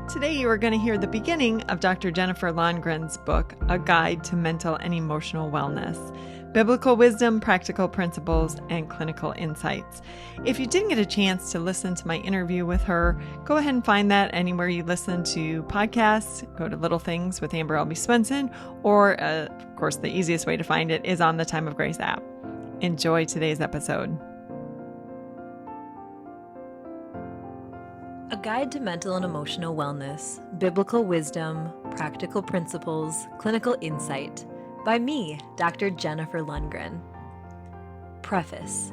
Today you are going to hear the beginning of Dr. Jennifer Londgren's book, A Guide to Mental and Emotional Wellness, Biblical Wisdom, Practical Principles, and Clinical Insights. If you didn't get a chance to listen to my interview with her, go ahead and find that anywhere you listen to podcasts. Go to Little Things with Amber Albee Swenson, or of course the easiest way to find it is on the Time of Grace app. Enjoy today's episode. A Guide to Mental and Emotional Wellness, Biblical Wisdom, Practical Principles, Clinical Insight by me, Dr. Jennifer Lundgren. Preface.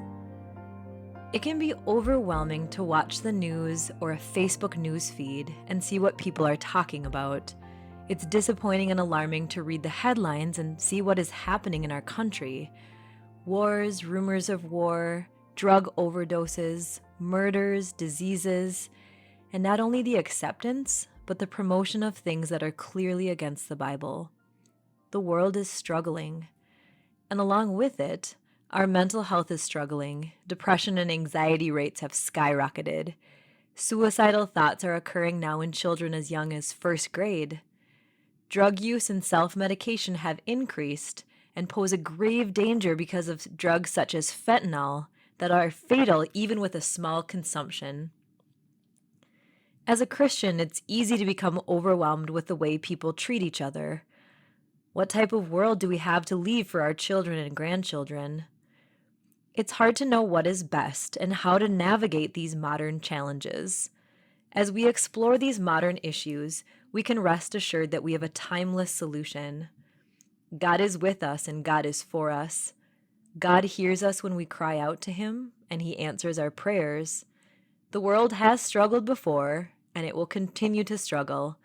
It can be overwhelming to watch the news or a Facebook news feed and see what people are talking about. It's disappointing and alarming to read the headlines and see what is happening in our country. Wars, rumors of war, drug overdoses, murders, diseases, and not only the acceptance, but the promotion of things that are clearly against the Bible. The world is struggling, and along with it, our mental health is struggling. Depression and anxiety rates have skyrocketed. Suicidal thoughts are occurring now in children as young as first grade. Drug use and self-medication have increased and pose a grave danger because of drugs such as fentanyl that are fatal even with a small consumption. As a Christian, it's easy to become overwhelmed with the way people treat each other. What type of world do we have to leave for our children and grandchildren? It's hard to know what is best and how to navigate these modern challenges. As we explore these modern issues, we can rest assured that we have a timeless solution. God is with us and God is for us. God hears us when we cry out to Him, and He answers our prayers. The world has struggled before, and it will continue to struggle.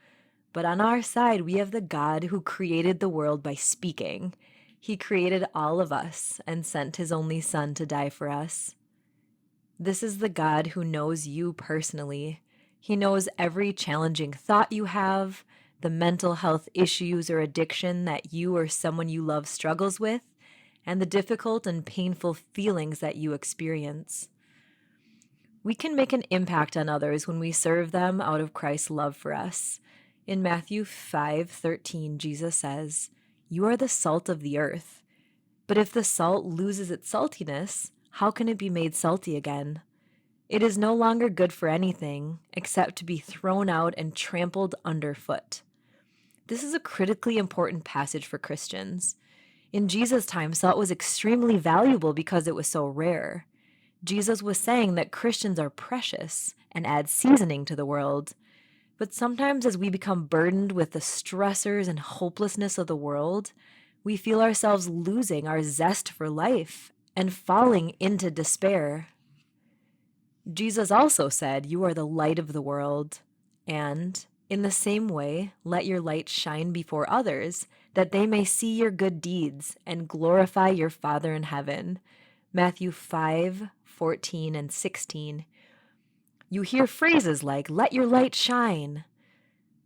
But on our side, we have the God who created the world by speaking. He created all of us and sent His only Son to die for us. This is the God who knows you personally. He knows every challenging thought you have, the mental health issues or addiction that you or someone you love struggles with, and the difficult and painful feelings that you experience. We can make an impact on others when we serve them out of Christ's love for us. In Matthew 5:13, Jesus says, "You are the salt of the earth. But if the salt loses its saltiness, how can it be made salty again? It is no longer good for anything except to be thrown out and trampled underfoot." This is a critically important passage for Christians. In Jesus' time, salt was extremely valuable because it was so rare. Jesus was saying that Christians are precious and add seasoning to the world. But sometimes as we become burdened with the stressors and hopelessness of the world, we feel ourselves losing our zest for life and falling into despair. Jesus also said, "You are the light of the world," and in the same way, let your light shine before others, that they may see your good deeds and glorify your Father in heaven. Matthew 5:14 and 16. You hear phrases like, "let your light shine."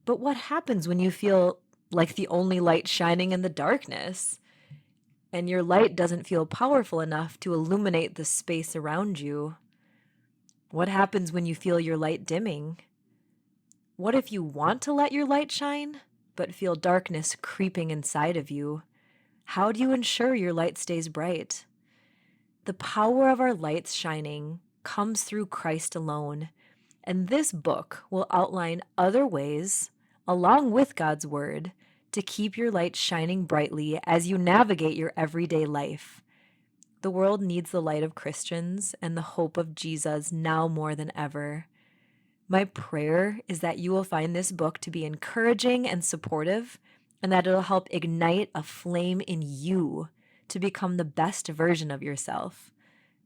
But what happens when you feel like the only light shining in the darkness, and your light doesn't feel powerful enough to illuminate the space around you? What happens when you feel your light dimming? What if you want to let your light shine, but feel darkness creeping inside of you? How do you ensure your light stays bright? The power of our lights shining comes through Christ alone, and this book will outline other ways, along with God's Word, to keep your light shining brightly as you navigate your everyday life. The world needs the light of Christians and the hope of Jesus now more than ever. My prayer is that you will find this book to be encouraging and supportive, and that it'll help ignite a flame in you to become the best version of yourself,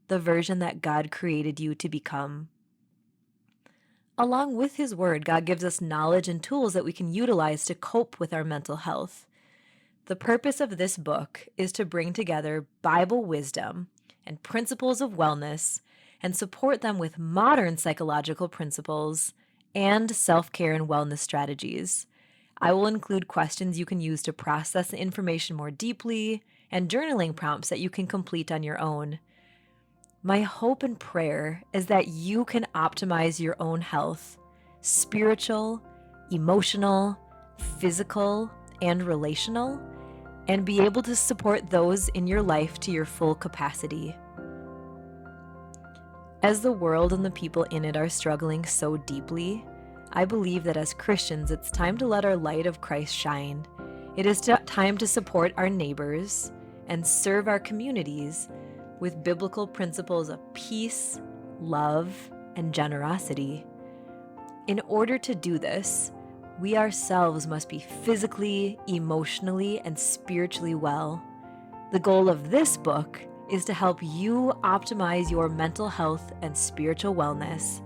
the version that God created you to become. Along with His Word, God gives us knowledge and tools that we can utilize to cope with our mental health. The purpose of this book is to bring together Bible wisdom and principles of wellness and support them with modern psychological principles and self-care and wellness strategies. I will include questions you can use to process the information more deeply and journaling prompts that you can complete on your own. My hope and prayer is that you can optimize your own health, spiritual emotional, physical, and relational, and be able to support those in your life to your full capacity. As the world and the people in it are struggling so deeply, I believe that as Christians, it's time to let our light of Christ shine. It is time to support our neighbors and serve our communities with biblical principles of peace, love, and generosity. In order to do this, we ourselves must be physically, emotionally, and spiritually well. The goal of this book is to help you optimize your mental health and spiritual wellness.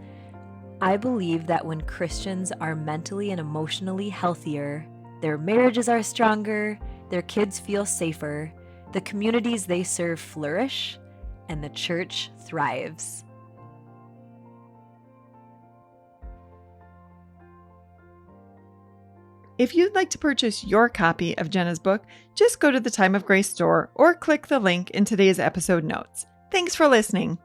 I believe that when Christians are mentally and emotionally healthier, their marriages are stronger, their kids feel safer, the communities they serve flourish, and the church thrives. If you'd like to purchase your copy of Jenna's book, just go to the Time of Grace store or click the link in today's episode notes. Thanks for listening.